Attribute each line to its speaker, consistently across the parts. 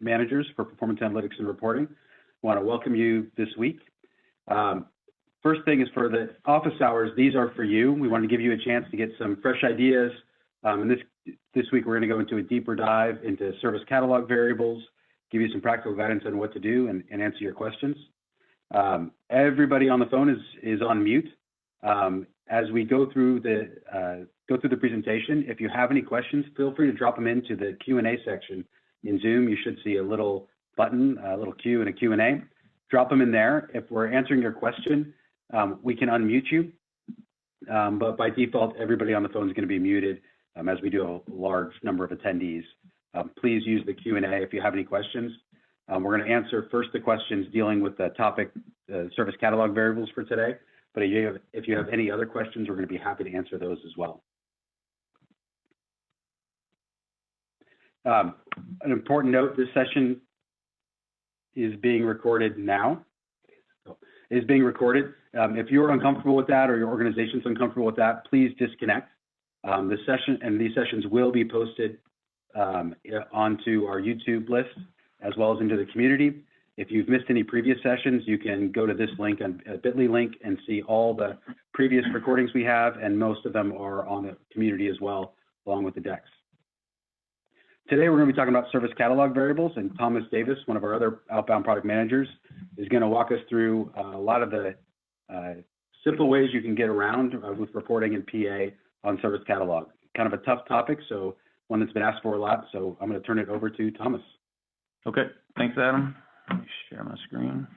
Speaker 1: managers for performance analytics and reporting. I want to welcome you this week. First thing is for the office hours, these are for you. We want to give you a chance to get some fresh ideas. And this week, we're going to go into a deeper dive into service catalog variables, give you some practical guidance on what to do and answer your questions. Everybody on the phone is on mute. As we go through the presentation, if you have any questions, feel free to drop them into the Q&A section in Zoom. You should see a little button, a little Q and a Q&A. Drop them in there. If we're answering your question, we can unmute you. But by default, everybody on the phone is going to be muted as we do a large number of attendees. Please use the Q&A if you have any questions. We're going to answer first the questions dealing with the topic, service catalog variables for today. But if you have any other questions, we're going to be happy to answer those as well. An important note, this session is being recorded now. It is being recorded. If you're uncomfortable with that or your organization's uncomfortable with that, please disconnect. This session and these sessions will be posted onto our YouTube list as well as into the community. If you've missed any previous sessions, you can go to this link, a bit.ly link, and see all the previous recordings we have, and most of them are on the community as well, along with the decks. Today, we're going to be talking about service catalog variables, and Thomas Davis, one of our other outbound product managers, is going to walk us through a lot of the simple ways you can get around with reporting and PA on service catalog. Kind of a tough topic, so one that's been asked for a lot, so I'm going to turn it over to Thomas.
Speaker 2: Okay, thanks, Adam. Let me share my screen.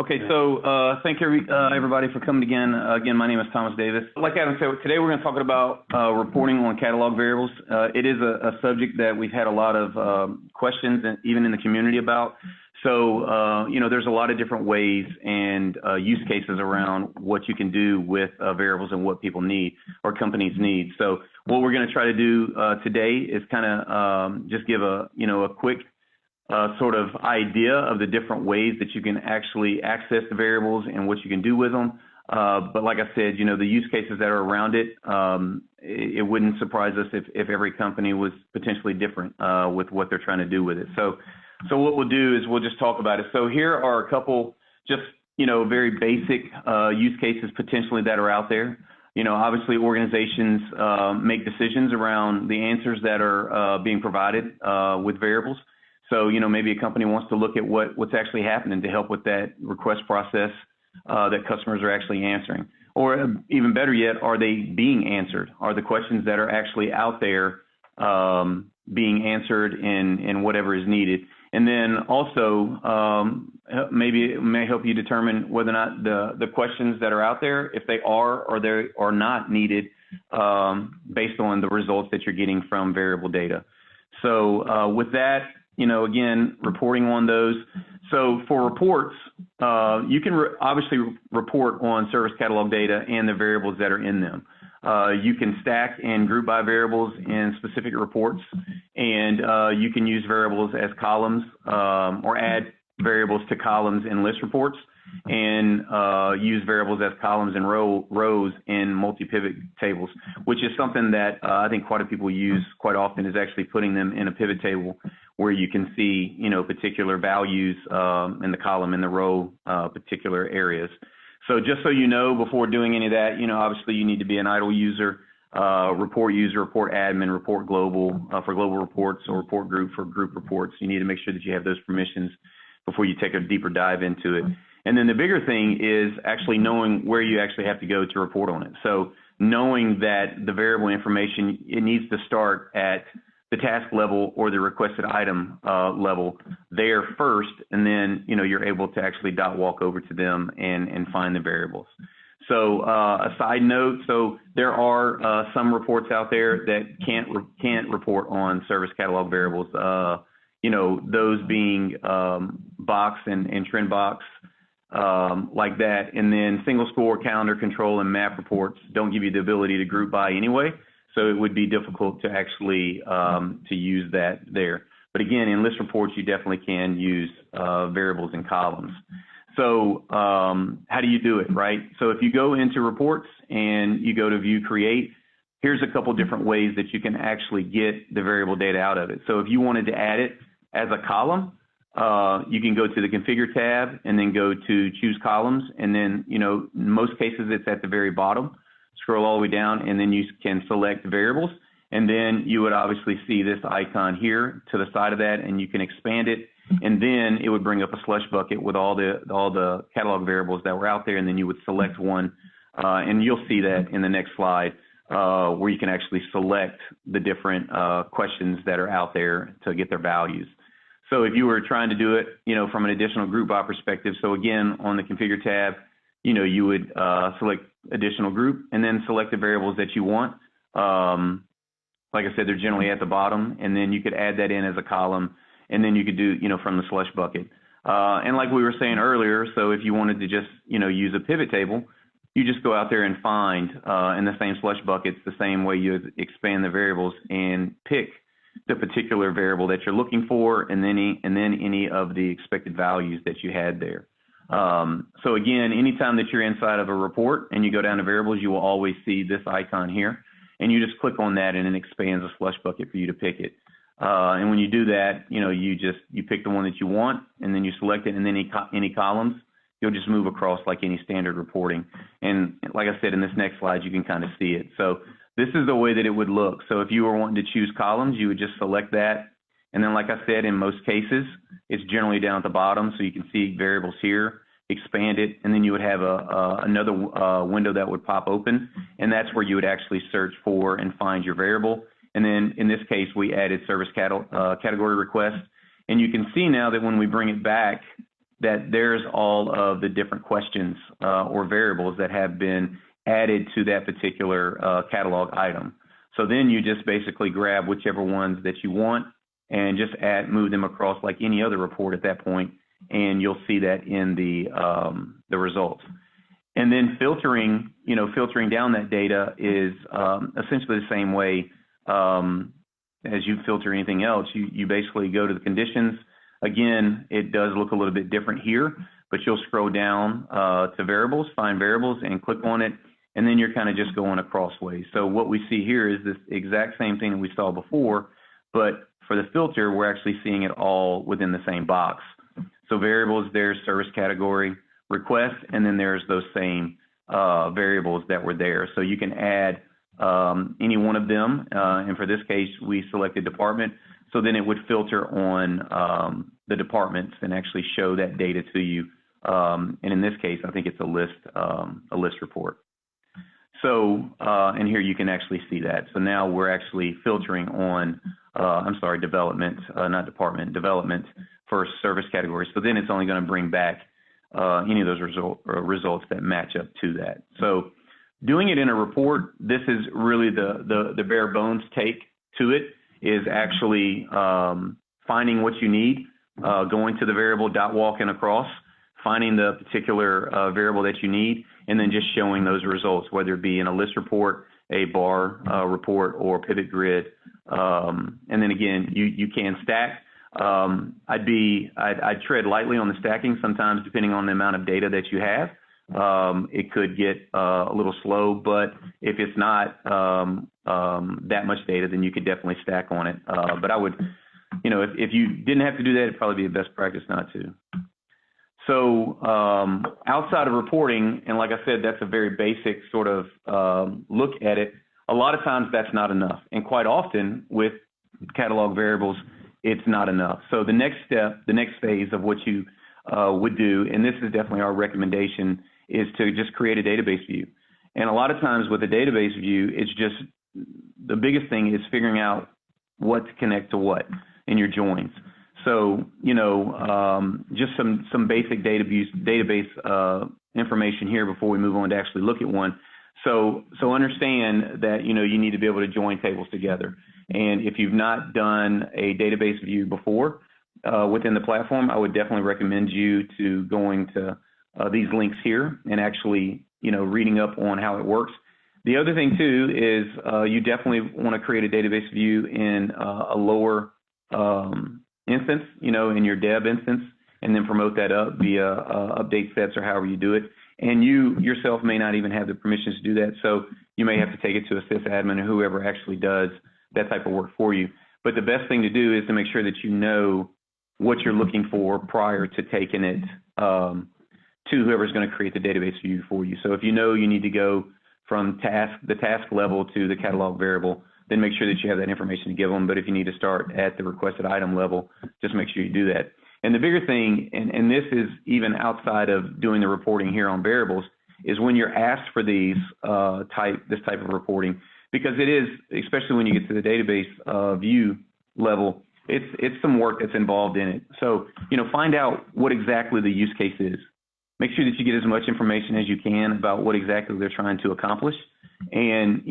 Speaker 2: Okay, so thank you, everybody, for coming again. Again, my name is Thomas Davis. Like Adam said, today we're going to talk about reporting on catalog variables. It is a subject that we've had a lot of questions, and even in the community about. So, you know, there's a lot of different ways and use cases around what you can do with variables and what people need or companies need. So what we're going to try to do today is kind of just give a quick sort of idea of the different ways that you can actually access the variables and what you can do with them. But like I said, you know, the use cases that are around it, it wouldn't surprise us if every company was potentially different with what they're trying to do with it. So what we'll do is we'll just talk about it. So here are a couple just, you know, very basic use cases potentially that are out there. You know, obviously organizations make decisions around the answers that are being provided with variables. So, you know, maybe a company wants to look at what's actually happening to help with that request process that customers are actually answering. Or even better yet, are they being answered? Are the questions that are actually out there being answered in whatever is needed? And then also, maybe it may help you determine whether or not the questions that are out there, if they are or they are not needed based on the results that you're getting from variable data. So with that, you know, again, reporting on those. So for reports, you can obviously report on service catalog data and the variables that are in them. You can stack and group by variables in specific reports, and you can use variables as columns or add variables to columns in list reports, and use variables as columns and rows in multi-pivot tables, which is something that I think quite a few people use quite often, is actually putting them in a pivot table where you can see, you know, particular values in the column and the row particular areas. So just so you know, before doing any of that, you know, obviously you need to be an IDLE user, report user, report admin, report global for global reports, or report group for group reports. You need to make sure that you have those permissions before you take a deeper dive into it. And then the bigger thing is actually knowing where you actually have to go to report on it. So knowing that the variable information, it needs to start at the task level or the requested item level there first, and then, you know, you're able to actually walk over to them and find the variables. So a side note, so there are some reports out there that can't report on service catalog variables. You know, those being box and trend box, like that. And then single score, calendar control, and map reports don't give you the ability to group by anyway. So it would be difficult to actually to use that there. But again, in list reports, you definitely can use variables and columns. So how do you do it, right? So if you go into reports and you go to view create, here's a couple different ways that you can actually get the variable data out of it. So if you wanted to add it, as a column, you can go to the Configure tab and then go to Choose Columns. And then, in most cases, it's at the very bottom. Scroll all the way down, and then you can select variables. And then you would obviously see this icon here to the side of that, and you can expand it. And then it would bring up a slush bucket with all the catalog variables that were out there, and then you would select one. And you'll see that in the next slide, where you can actually select the different questions that are out there to get their values. So if you were trying to do it, from an additional group by perspective, so again, on the Configure tab, you would select additional group and then select the variables that you want. Like I said, they're generally at the bottom, and then you could add that in as a column, and then you could do, from the slush bucket. And like we were saying earlier, so if you wanted to just, use a pivot table, you just go out there and find in the same slush buckets, the same way you expand the variables and pick the particular variable that you're looking for, and then any of the expected values that you had there. So again, anytime that you're inside of a report and you go down to variables, you will always see this icon here, and you just click on that and it expands a slush bucket for you to pick it. And when you do that, you pick the one that you want, and then you select it, and then any columns, you'll just move across like any standard reporting. And like I said, in this next slide, you can kind of see it. So this is the way that it would look. So if you were wanting to choose columns, you would just select that. And then, like I said, in most cases, it's generally down at the bottom. So you can see variables here, expand it, and then you would have another window that would pop open. And that's where you would actually search for and find your variable. And then in this case, we added service category request. And you can see now that when we bring it back, that there's all of the different questions or variables that have been added to that particular catalog item. So then you just basically grab whichever ones that you want and just move them across like any other report at that point, and you'll see that in the results. And then filtering down that data is essentially the same way as you filter anything else. You basically go to the conditions. Again, it does look a little bit different here, but you'll scroll down to variables, find variables, and click on it, and then you're kind of just going across ways. So what we see here is this exact same thing that we saw before, but for the filter, we're actually seeing it all within the same box. So variables, there's service category request, and then there's those same variables that were there. So you can add any one of them, and for this case, we selected department. So then it would filter on the departments and actually show that data to you. And in this case, I think it's a list report. So, and here you can actually see that. So now we're actually filtering on, development, not department, development for service categories. So then it's only going to bring back any of those results that match up to that. So doing it in a report, this is really the bare bones take to it, is actually finding what you need, going to the variable, walking across, finding the particular variable that you need, and then just showing those results, whether it be in a list report, a bar report, or pivot grid. And then again, you can stack. I'd tread lightly on the stacking. Sometimes, depending on the amount of data that you have, it could get a little slow, but if it's not that much data, then you could definitely stack on it. But I would, if you didn't have to do that, it'd probably be a best practice not to. So outside of reporting, and like I said, that's a very basic sort of look at it. A lot of times that's not enough. And quite often with catalog variables, it's not enough. So the next step, the next phase of what you would do, and this is definitely our recommendation, is to just create a database view. And a lot of times with a database view, it's just the biggest thing is figuring out what to connect to what in your joins. So, just some basic database information here before we move on to actually look at one. So understand that, you need to be able to join tables together. And if you've not done a database view before within the platform, I would definitely recommend you to going to these links here and actually, reading up on how it works. The other thing too is you definitely want to create a database view in a lower instance, in your deb instance, and then promote that up via update sets or however you do it. And you yourself may not even have the permissions to do that. So you may have to take it to a sysadmin or whoever actually does that type of work for you. But the best thing to do is to make sure that you know what you're looking for prior to taking it to whoever's going to create the database view for you. So if you know you need to go from the task level to the catalog variable, then make sure that you have that information to give them. But if you need to start at the requested item level, just make sure you do that. And the bigger thing, and this is even outside of doing the reporting here on variables, is when you're asked for this type of reporting, because it is, especially when you get to the database view level, it's some work that's involved in it. So, find out what exactly the use case is. Make sure that you get as much information as you can about what exactly they're trying to accomplish, and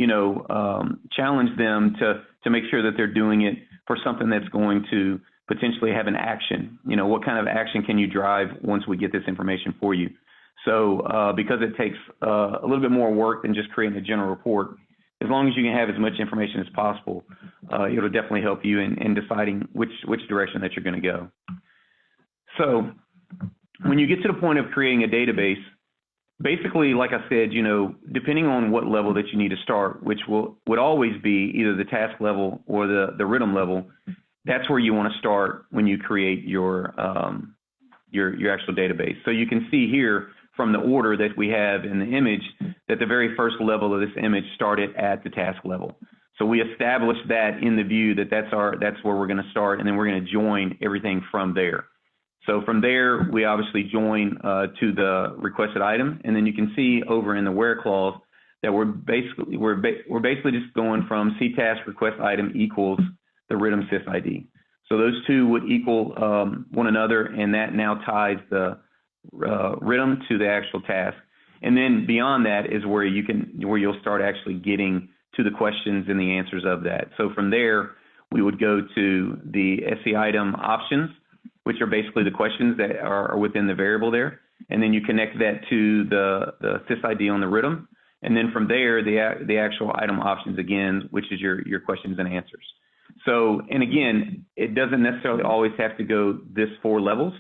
Speaker 2: challenge them to make sure that they're doing it for something that's going to potentially have an action. What kind of action can you drive once we get this information for you? So because it takes a little bit more work than just creating a general report, as long as you can have as much information as possible, it'll definitely help you in deciding which direction that you're going to go. So when you get to the point of creating a database, basically, like I said, depending on what level that you need to start, which would always be either the task level or the rhythm level, that's where you want to start when you create your actual database. So you can see here from the order that we have in the image that the very first level of this image started at the task level. So we established that in the view that's where we're going to start, and then we're going to join everything from there. So from there, we obviously join to the requested item, and then you can see over in the where clause that we're basically just going from ctask request item equals the rhythm sysid. So those two would equal one another, and that now ties the rhythm to the actual task. And then beyond that is where you'll start actually getting to the questions and the answers of that. So from there, we would go to the SC item options, which are basically the questions that are within the variable there. And then you connect that to the sysid on the rhythm. And then from there, the actual item options again, which is your questions and answers. So, and again, it doesn't necessarily always have to go this 4 levels.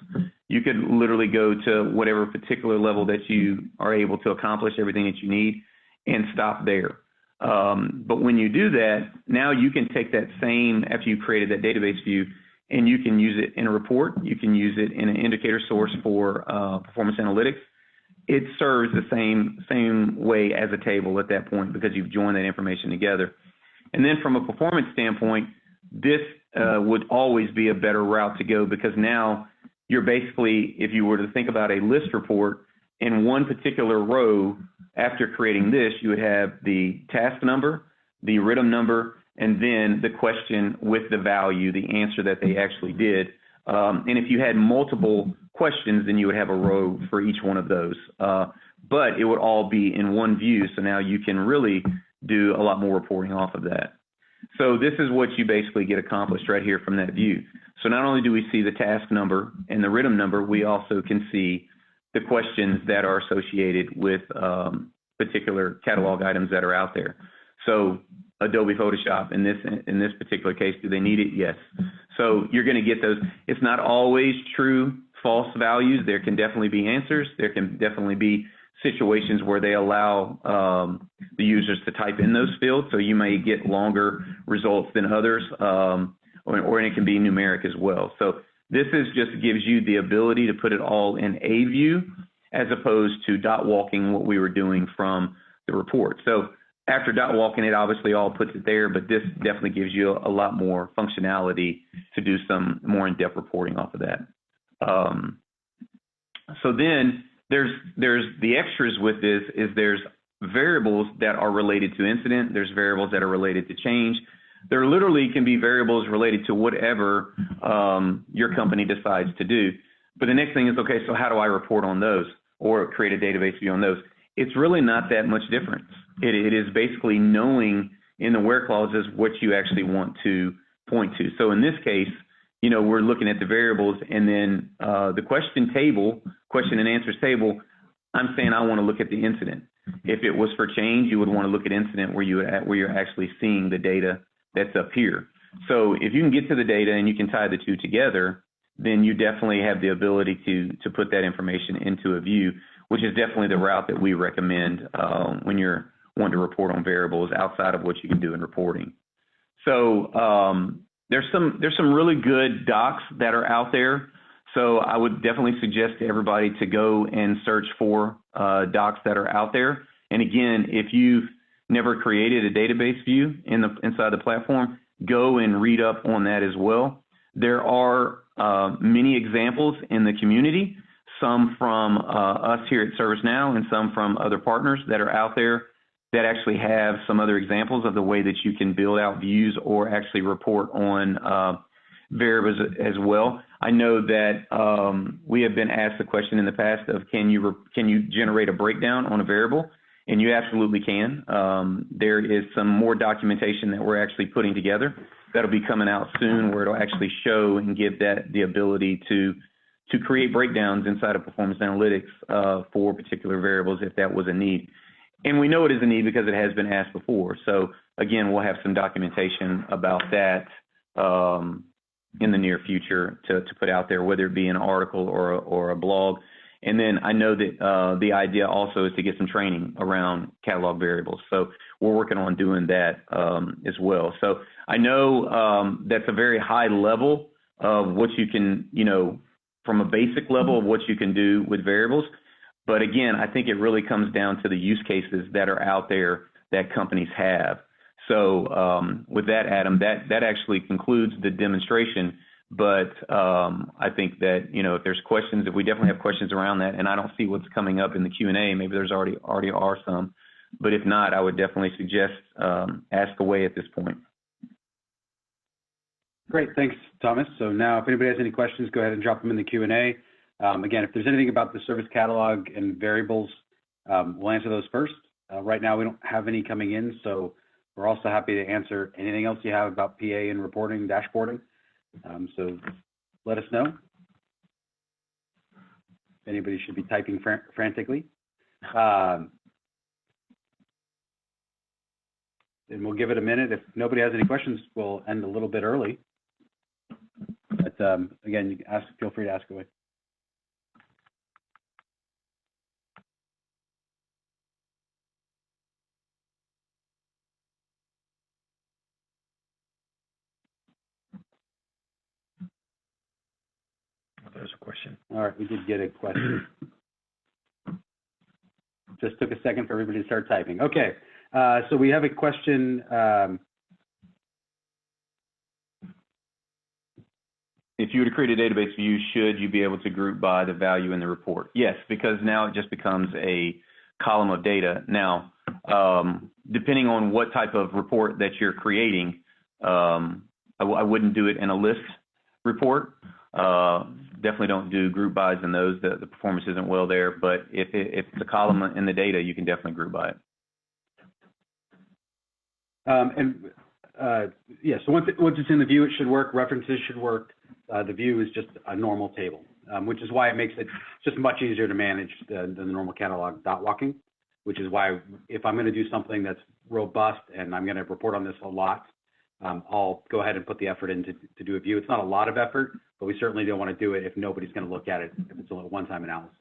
Speaker 2: You could literally go to whatever particular level that you are able to accomplish everything that you need and stop there. But when you do that, now you can take that same, after you created that database view, and you can use it in a report. You can use it in an indicator source for performance analytics. It serves the same way as a table at that point because you've joined that information together. And then from a performance standpoint, this would always be a better route to go because now you're basically, if you were to think about a list report, in one particular row, after creating this, you would have the task number, the rhythm number, and then the question with the value, the answer that they actually did. And if you had multiple questions, then you would have a row for each one of those. But it would all be in one view, so now you can really do a lot more reporting off of that. So this is what you basically get accomplished right here from that view. So not only do we see the task number and the rhythm number, we also can see the questions that are associated with particular catalog items that are out there. So Adobe Photoshop, in this particular case, do they need it? Yes. So you're going to get those. It's not always true false values. There can definitely be answers. There can definitely be situations where they allow the users to type in those fields. So you may get longer results than others, or it can be numeric as well. So this just gives you the ability to put it all in a view as opposed to dot walking what we were doing from the report. So after dot walking, it obviously all puts it there, but this definitely gives you a lot more functionality to do some more in-depth reporting off of that. So then there's the extras with this is there's variables that are related to incident. There's variables that are related to change. There literally can be variables related to whatever your company decides to do. But the next thing is, okay, so how do I report on those or create a database view on those? It's really not that much difference. It is basically knowing in the where clauses what you actually want to point to. So in this case, we're looking at the variables and then the question and answers table, I'm saying I want to look at the incident. If it was for change, you would want to look at incident where you're actually seeing the data that's up here. So if you can get to the data and you can tie the two together, then you definitely have the ability to put that information into a view, which is definitely the route that we recommend when you're wanting to report on variables outside of what you can do in reporting. So There's some really good docs that are out there. So I would definitely suggest to everybody to go and search for docs that are out there. And again, if you've never created a database view inside the platform, go and read up on that as well. There are many examples in the community, some from us here at ServiceNow and some from other partners that are out there that actually have some other examples of the way that you can build out views or actually report on variables as well. I know that we have been asked the question in the past of can you generate a breakdown on a variable? And you absolutely can. There is some more documentation that we're actually putting together that'll be coming out soon, where it'll actually show and give that the ability to create breakdowns inside of performance analytics for particular variables if that was a need. And we know it is a need because it has been asked before. So again, we'll have some documentation about that in the near future to put out there, whether it be an article or a blog. And then I know that the idea also is to get some training around catalog variables. So we're working on doing that as well. So I know that's a very high level of what you can, from a basic level of what you can do with variables. But again, I think it really comes down to the use cases that are out there that companies have. So with that, Adam, that actually concludes the demonstration. But I think that, if there's questions, if we definitely have questions around that, and I don't see what's coming up in the Q&A, maybe there's already are some. But if not, I would definitely suggest ask away at this point.
Speaker 1: Great, thanks, Thomas. So now if anybody has any questions, go ahead and drop them in the Q&A. Again, if there's anything about the service catalog and variables, we'll answer those first. Right now, we don't have any coming in, so we're also happy to answer anything else you have about PA and reporting, dashboarding. So let us know. If anybody should be typing frantically. And we'll give it a minute. If nobody has any questions, we'll end a little bit early. But again, you can feel free to ask away.
Speaker 3: There's a question.
Speaker 1: All right, we did get a question. Just took a second for everybody to start typing. Okay, so we have a question.
Speaker 2: If you were to create a database view, should you be able to group by the value in the report? Yes, because now it just becomes a column of data. Now, depending on what type of report that you're creating, I wouldn't do it in a list report. Definitely don't do group bys in those. The performance isn't well there. But if it's a column in the data, you can definitely group by it.
Speaker 1: Yeah, so once it's in the view, it should work. References should work. The view is just a normal table, which is why it makes it just much easier to manage than the normal catalog dot walking, which is why if I'm going to do something that's robust and I'm going to report on this a lot, I'll go ahead and put the effort in to do a view. It's not a lot of effort, but we certainly don't want to do it if nobody's going to look at it, if it's a one-time analysis.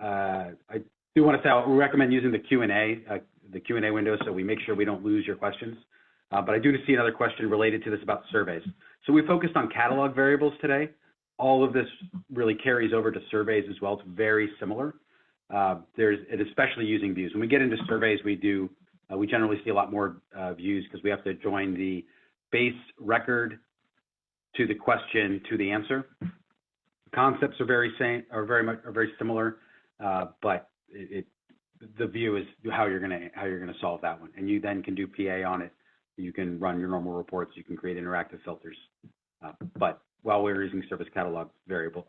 Speaker 1: I do want to say we recommend using the Q&A window so we make sure we don't lose your questions. But I do see another question related to this about surveys. So we focused on catalog variables today. All of this really carries over to surveys as well. It's very similar. Especially using views. When we get into surveys, we generally see a lot more views because we have to join the base record to the question to the answer. The concepts are very similar, but the view is how you're gonna solve that one, and you then can do PA on it. You can run your normal reports. You can create interactive filters. But while we're using service catalog variables,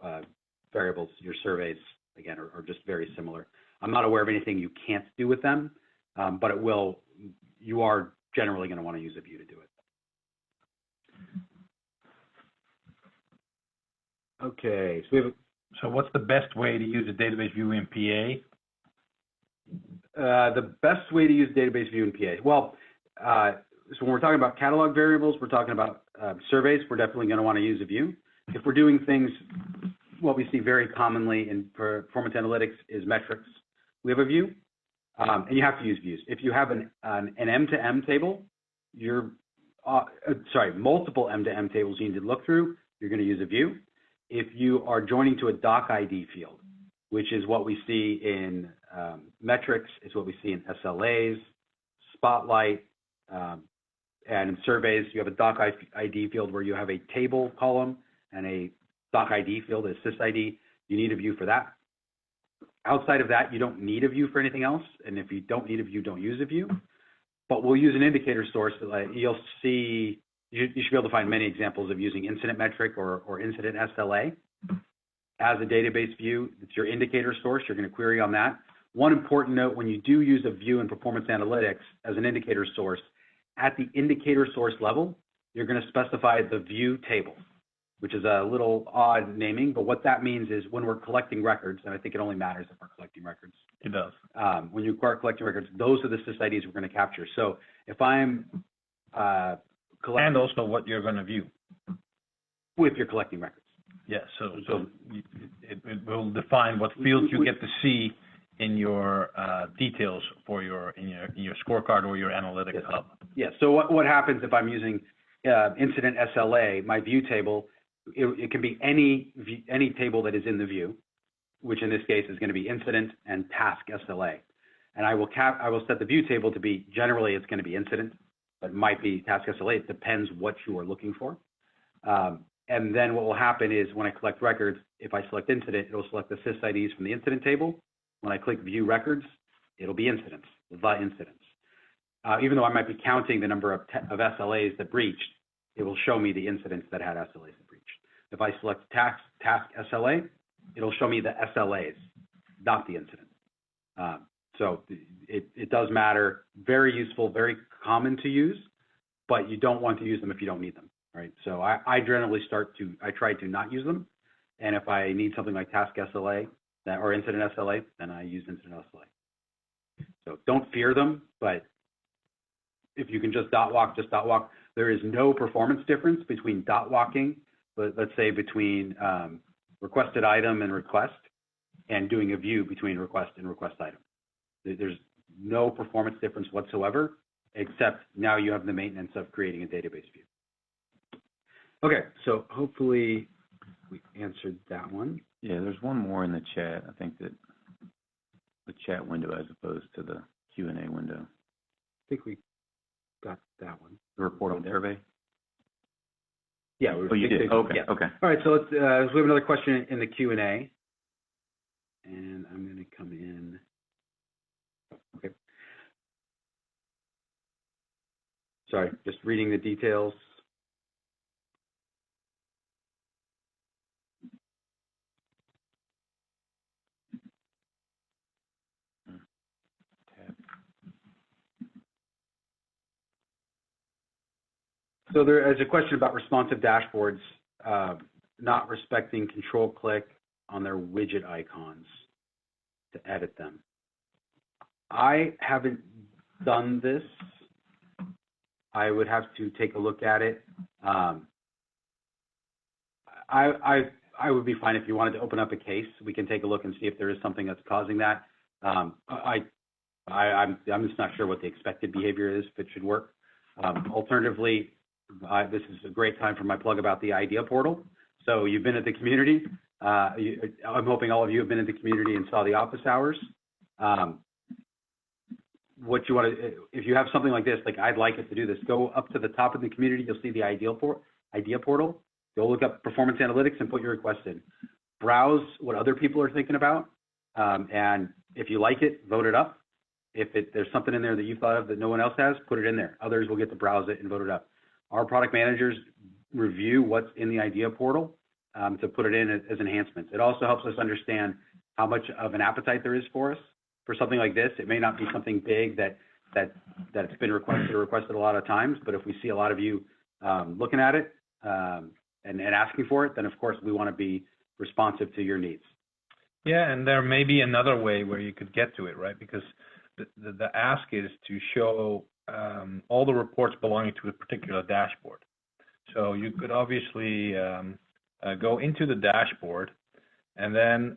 Speaker 1: your surveys again are just very similar. I'm not aware of anything you can't do with them, but you are generally going to want to use a view to do it. Okay,
Speaker 3: so what's the best way to use a database view in PA?
Speaker 1: The best way to use database view in PA. Well, so when we're talking about catalog variables, we're talking about surveys, we're definitely going to want to use a view. If we're doing things, what we see very commonly in performance analytics is metrics. We have a view, and you have to use views. If you have an M to M table, you're multiple M2M tables you need to look through, you're going to use a view. If you are joining to a doc ID field, which is what we see in metrics, is what we see in SLAs, Spotlight, and in surveys, you have a doc ID field where you have a table column and a doc ID field, a sysid. You need a view for that. Outside of that, you don't need a view for anything else. And if you don't need a view, don't use a view. But we'll use an indicator source that you'll see. You should be able to find many examples of using incident metric or incident SLA as a database view. It's your indicator source. You're going to query on that. One important note, when you do use a view in performance analytics as an indicator source, at the indicator source level, you're going to specify the view table, which is a little odd naming, but what that means is when we're collecting records, and I think it only matters if we're collecting records.
Speaker 3: It does.
Speaker 1: When you are collecting records, those are the sysids we're going to capture. So if I'm collecting...
Speaker 3: And also what you're going to view.
Speaker 1: If you're collecting records.
Speaker 3: Yes, so it will define what fields you get to see in your details for your scorecard or your analytics hub.
Speaker 1: Yeah. So what happens if I'm using incident SLA? My view table, it can be any table that is in the view, which in this case is going to be incident and task SLA. And I will set the view table to be generally it's going to be incident, but it might be task SLA. It depends what you are looking for. And then what will happen is when I collect records, if I select incident, it will select the sysids from the incident table. When I click view records, it'll be incidents, the incidents. Even though I might be counting the number of SLAs that breached, it will show me the incidents that had SLAs that breached. If I select task SLA, it'll show me the SLAs, not the incident. So it does matter. Very useful, very common to use, but you don't want to use them if you don't need them, right? So I generally I try to not use them. And if I need something like task SLA or incident SLA, then I use incident SLA. So don't fear them, but if you can just dot walk, just dot walk. There is no performance difference between dot walking, but let's say between requested item and request, and doing a view between request and request item. There's no performance difference whatsoever, except now you have the maintenance of creating a database view. Okay, so hopefully we answered that one.
Speaker 2: Yeah, there's one more in the chat. I think that the chat window as opposed to the Q&A window.
Speaker 1: I think we got that one.
Speaker 2: The report on survey?
Speaker 1: Yeah.
Speaker 2: You did? Okay,
Speaker 1: yeah.
Speaker 2: okay.
Speaker 1: All right, so let's, we have another question in the Q&A. And I'm going to come in. Okay. Sorry, just reading the details. So there is a question about responsive dashboards not respecting control click on their widget icons to edit them. I haven't done this. I would have to take a look at it. I would be fine if you wanted to open up a case. We can take a look and see if there is something that's causing that. I'm just not sure what the expected behavior is, if it should work. Alternatively, this is a great time for my plug about the idea portal. So you've been at the community. I'm hoping all of you have been at the community and saw the office hours. What you want to, if you have something like this, like I'd like it to do this, go up to the top of the community. You'll see the idea portal. Go look up performance analytics and put your request in. Browse what other people are thinking about. And if you like it, vote it up. If there's something in there that you thought of that no one else has, put it in there. Others will get to browse it and vote it up. Our product managers review what's in the idea portal to put it in as enhancements. It also helps us understand how much of an appetite there is for us for something like this. It may not be something big that's been requested a lot of times, but if we see a lot of you looking at it and asking for it, then of course we want to be responsive to your needs.
Speaker 3: Yeah, and there may be another way where you could get to it, right? Because the ask is to show all the reports belonging to a particular dashboard. So you could obviously go into the dashboard, and then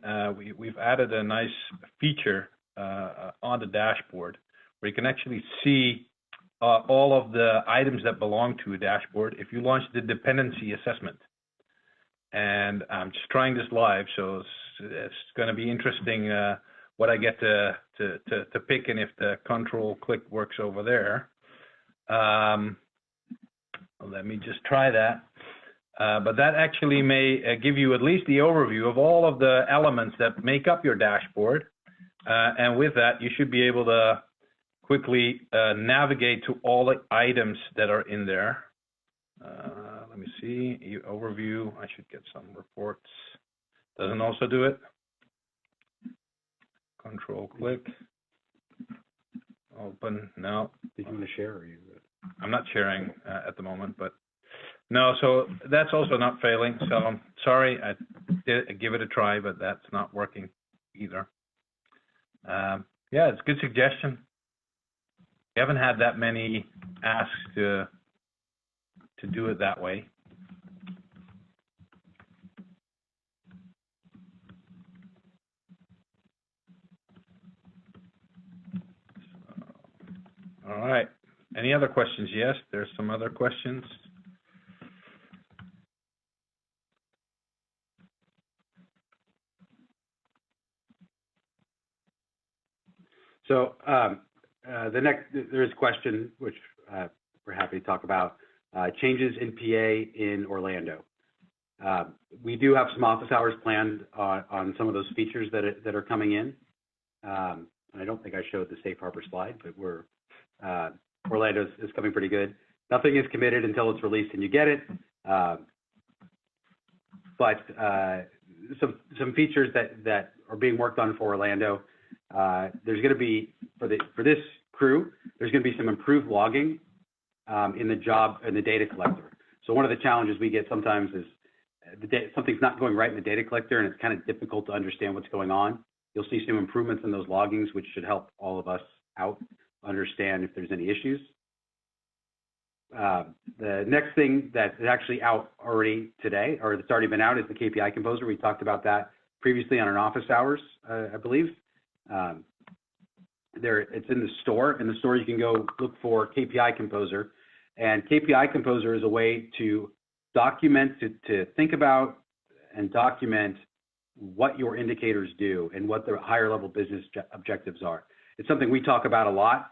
Speaker 3: we've added a nice feature on the dashboard where you can actually see all of the items that belong to a dashboard if you launch the dependency assessment. And I'm just trying this live, so it's going to be interesting what I get to pick and if the control click works over there. Let me just try that. But that actually may give you at least the overview of all of the elements that make up your dashboard. And with that, you should be able to quickly navigate to all the items that are in there. Let me see, overview. I should get some reports. Doesn't also do it. Control click. Open. No.
Speaker 1: Did you want to share? Or are you?
Speaker 3: I'm not sharing at the moment, but no. So that's also not failing. So I'm sorry. I did give it a try, but that's not working either. Yeah, it's a good suggestion. We haven't had that many asks to do it that way. All right. Any other questions? Yes, there's some other questions.
Speaker 1: So there's a question which we're happy to talk about. Changes in PA in Orlando. We do have some office hours planned on some of those features that are coming in. And I don't think I showed the safe harbor slide, but Orlando is coming pretty good. Nothing is committed until it's released and you get it. But some features that are being worked on for Orlando. There's going to be for this crew. There's going to be some improved logging in the data collector. So one of the challenges we get sometimes is something's not going right in the data collector, and it's kind of difficult to understand what's going on. You'll see some improvements in those loggings, which should help all of us out understand if there's any issues. The next thing that is actually out already today, or it's already been out, is the KPI Composer. We talked about that previously on our office hours, I believe. It's in the store. In the store, you can go look for KPI Composer, and KPI Composer is a way to document, to think about and document what your indicators do and what the higher level business objectives are. It's something we talk about a lot.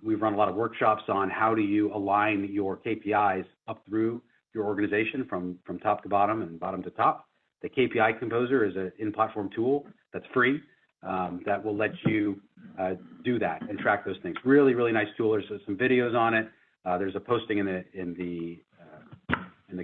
Speaker 1: We've run a lot of workshops on how do you align your KPIs up through your organization from top to bottom and bottom to top. The KPI Composer is an in-platform tool that's free that will let you do that and track those things. Really, really nice tool. There's some videos on it. There's a posting in the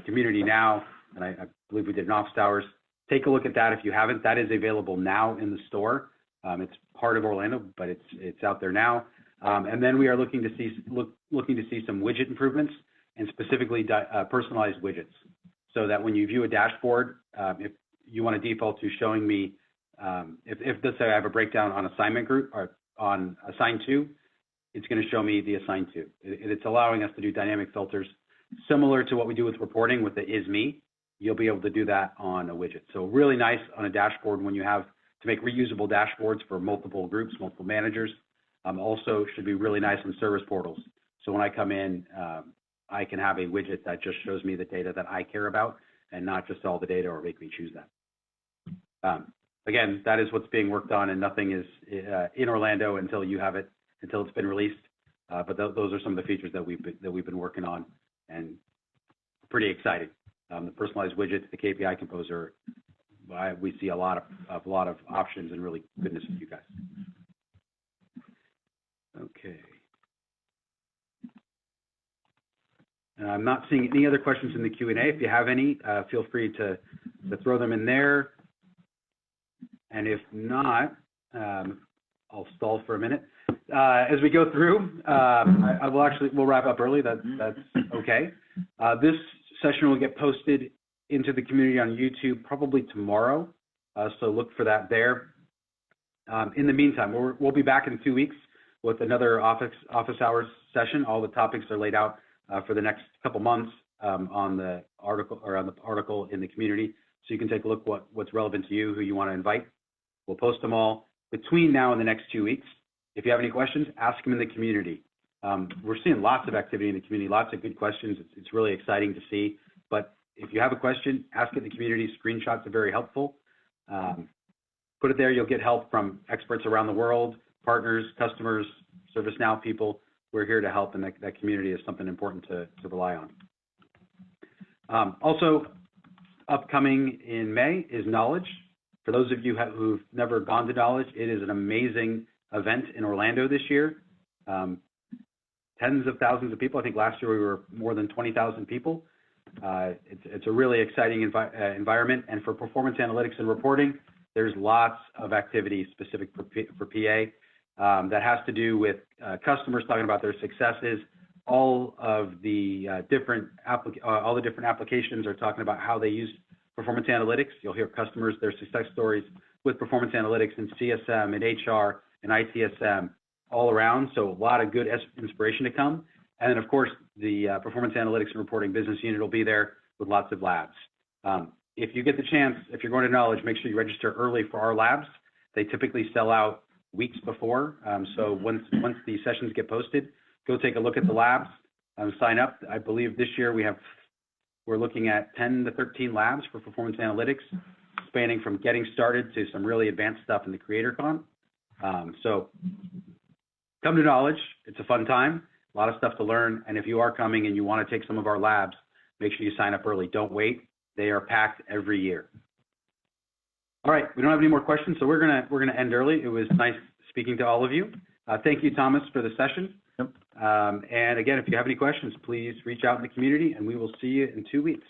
Speaker 1: community now, and I believe we did an office hours. Take a look at that if you haven't. That is available now in the store. It's part of Orlando, but it's out there now. And then we are looking to see some widget improvements, and specifically personalized widgets, so that when you view a dashboard, if you want to default to showing me, if let's say I have a breakdown on assignment group or on assigned to, it's going to show me the assigned to. It's allowing us to do dynamic filters similar to what we do with reporting with the is me. You'll be able to do that on a widget. So really nice on a dashboard when you have to make reusable dashboards for multiple groups, multiple managers. Also should be really nice in service portals. So when I come in, I can have a widget that just shows me the data that I care about and not just all the data or make me choose that. Again, that is what's being worked on, and nothing is in Orlando until you have it, until it's been released. But those are some of the features that we've been working on, and pretty exciting. The personalized widgets, the KPI Composer, we see a lot of options and really goodness with you guys. Okay. I'm not seeing any other questions in the Q&A. If you have any, feel free to throw them in there. And if not, I'll stall for a minute. As we go through, we'll wrap up early. That's okay. This session will get posted into the community on YouTube probably tomorrow. So look for that there. In the meantime, we'll be back in 2 weeks with another office hours session. All the topics are laid out for the next couple months on the article in the community, so you can take a look what's relevant to you, who you want to invite. We'll post them all between now and the next 2 weeks. If you have any questions, ask them in the community. We're seeing lots of activity in the community, lots of good questions. It's really exciting to see. But if you have a question, ask it in the community. Screenshots are very helpful. Put it there. You'll get help from experts around the world, partners, customers, ServiceNow people. We're here to help, and that community is something important to rely on. Also, upcoming in May is Knowledge. For those of you who've never gone to Knowledge, it is an amazing event in Orlando this year. Tens of thousands of people. I think last year we were more than 20,000 people. It's a really exciting environment. And for performance analytics and reporting, there's lots of activity specific for PA that has to do with customers talking about their successes. All the different applications are talking about how they use performance analytics. You'll hear customers, their success stories with performance analytics and CSM and HR and ITSM all around. So a lot of good inspiration to come. And then, of course, the performance analytics and reporting business unit will be there with lots of labs. If you get the chance, if you're going to Knowledge, make sure you register early for our labs. They typically sell out weeks before. So once the sessions get posted, go take a look at the labs, sign up. I believe this year we're looking at 10 to 13 labs for performance analytics, spanning from getting started to some really advanced stuff in the CreatorCon. So come to Knowledge. It's a fun time, a lot of stuff to learn. And if you are coming and you want to take some of our labs, make sure you sign up early. Don't wait. They are packed every year. All right, we don't have any more questions, so we're gonna end early. It was nice speaking to all of you. Thank you, Thomas, for the session.
Speaker 2: Yep.
Speaker 1: And again, if you have any questions, please reach out in the community, and we will see you in 2 weeks.